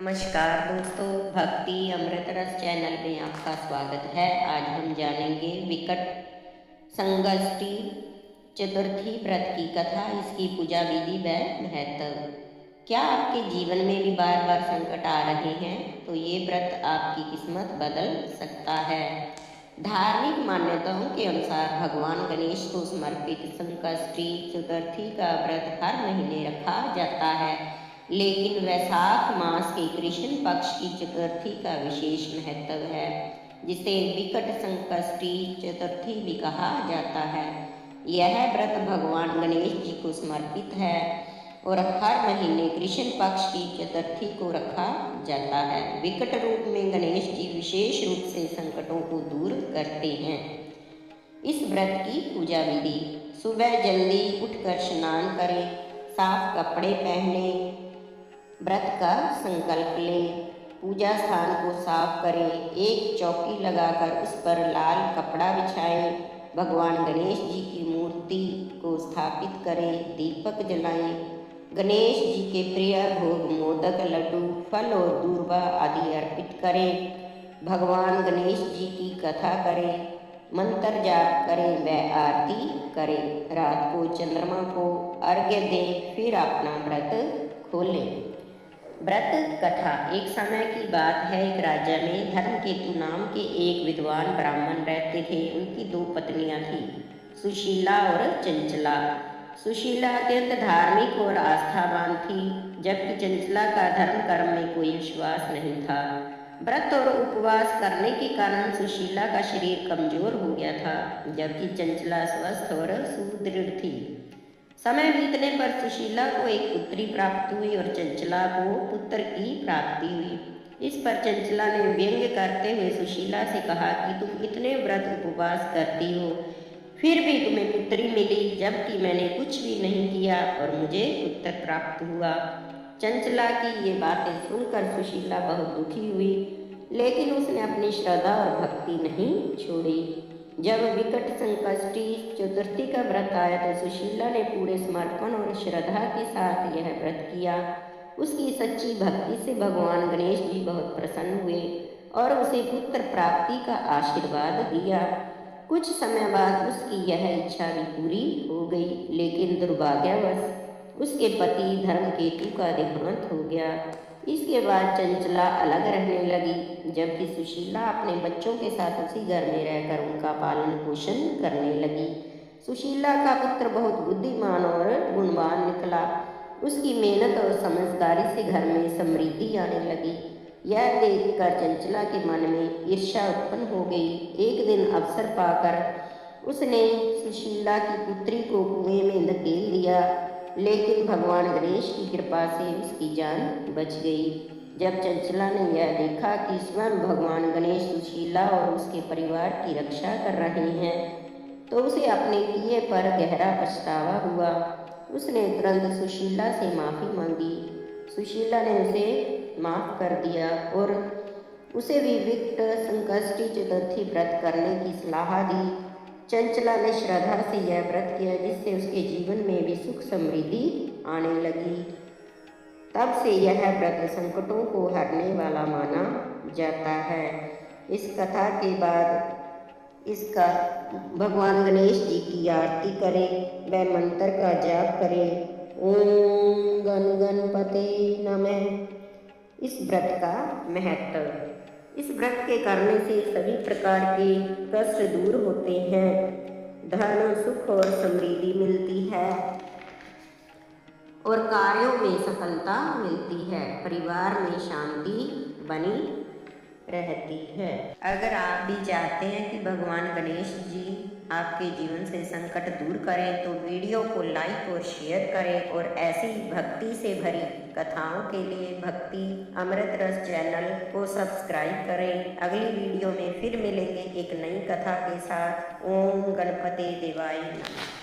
नमस्कार दोस्तों, भक्ति अमृत रस चैनल में आपका स्वागत है। आज हम जानेंगे विकट संकष्टी चतुर्थी व्रत की कथा, इसकी पूजा विधि व महत्व। क्या आपके जीवन में भी बार बार संकट आ रहे हैं तो ये व्रत आपकी किस्मत बदल सकता है। धार्मिक मान्यताओं के अनुसार भगवान गणेश को समर्पित संकष्टी चतुर्थी का व्रत हर महीने रखा जाता है, लेकिन वैशाख मास के कृष्ण पक्ष की चतुर्थी का विशेष महत्व है, जिसे विकट संकष्टी चतुर्थी भी कहा जाता है। यह व्रत भगवान गणेश जी को समर्पित है और हर महीने कृष्ण पक्ष की चतुर्थी को रखा जाता है। विकट रूप में गणेश जी विशेष रूप से संकटों को दूर करते हैं। इस व्रत की पूजा विधि: सुबह जल्दी उठकर स्नान करें, साफ कपड़े पहने, व्रत का संकल्प लें, पूजा स्थान को साफ करें, एक चौकी लगाकर उस पर लाल कपड़ा बिछाएं, भगवान गणेश जी की मूर्ति को स्थापित करें, दीपक जलाएं, गणेश जी के प्रिय भोग मोदक, लड्डू, फल और दूर्वा आदि अर्पित करें, भगवान गणेश जी की कथा करें, मंत्र जाप करें व आरती करें। रात को चंद्रमा को अर्घ्य दें, फिर अपना व्रत खोलें। व्रत कथा: एक समय की बात है, एक राज्य में धर्मकेतु नाम के एक विद्वान ब्राह्मण रहते थे। उनकी दो पत्नियां थीं, सुशीला और चंचला। सुशीला अत्यंत धार्मिक और आस्थावान थी, जबकि चंचला का धर्म कर्म में कोई विश्वास नहीं था। व्रत और उपवास करने के कारण सुशीला का शरीर कमजोर हो गया था, जबकि चंचला स्वस्थ और सुदृढ़ थी। समय बीतने पर सुशीला को एक पुत्री प्राप्त हुई और चंचला को पुत्र की प्राप्ति हुई। इस पर चंचला ने व्यंग्य करते हुए सुशीला से कहा कि तुम इतने व्रत उपवास करती हो, फिर भी तुम्हें पुत्री मिली, जबकि मैंने कुछ भी नहीं किया और मुझे पुत्र प्राप्त हुआ। चंचला की ये बातें सुनकर सुशीला बहुत दुखी हुई, लेकिन उसने अपनी श्रद्धा और भक्ति नहीं छोड़ी। जब विकट संकष्टी चतुर्थी का व्रत आया तो सुशीला ने पूरे समर्पण और श्रद्धा के साथ यह व्रत किया। उसकी सच्ची भक्ति से भगवान गणेश जी बहुत प्रसन्न हुए और उसे पुत्र प्राप्ति का आशीर्वाद दिया। कुछ समय बाद उसकी यह इच्छा भी पूरी हो गई, लेकिन दुर्भाग्यवश उसके पति धर्मकेतु का देहांत हो गया। इसके बाद चंचला अलग रहने लगी, जबकि सुशीला अपने बच्चों के साथ उसी घर में रहकर उनका पालन पोषण करने लगी। सुशीला का पुत्र बहुत बुद्धिमान और गुणवान निकला। उसकी मेहनत और समझदारी से घर में समृद्धि आने लगी। यह देखकर चंचला के मन में ईर्ष्या उत्पन्न हो गई। एक दिन अवसर पाकर उसने सुशीला की पुत्री को कुएं में धकेल दिया, लेकिन भगवान गणेश की कृपा से उसकी जान बच गई। जब चंचला ने यह देखा कि स्वयं भगवान गणेश सुशीला और उसके परिवार की रक्षा कर रहे हैं, तो उसे अपने किए पर गहरा पछतावा हुआ। उसने तुरंत सुशीला से माफ़ी मांगी। सुशीला ने उसे माफ़ कर दिया और उसे भी विकट संकष्टी चतुर्थी व्रत करने की सलाह दी। चंचला ने श्रद्धा से यह व्रत किया, जिससे उसके जीवन में भी सुख समृद्धि आने लगी। तब से यह व्रत संकटों को हरने वाला माना जाता है। इस कथा के बाद इसका भगवान गणेश जी की आरती करें व मंत्र का जाप करें। ओम गण गणपते नमः। इस व्रत का महत्व: इस व्रत के करने से सभी प्रकार के कष्ट दूर होते हैं, धन सुख और समृद्धि मिलती है और कार्यों में सफलता मिलती है, परिवार में शांति बनी रहती है। अगर आप भी चाहते हैं कि भगवान गणेश जी आपके जीवन से संकट दूर करें तो वीडियो को लाइक और शेयर करें और ऐसी भक्ति से भरी कथाओं के लिए भक्ति अमृत रस चैनल को सब्सक्राइब करें। अगली वीडियो में फिर मिलेंगे एक नई कथा के साथ। ओम गणपते देवाय नमः।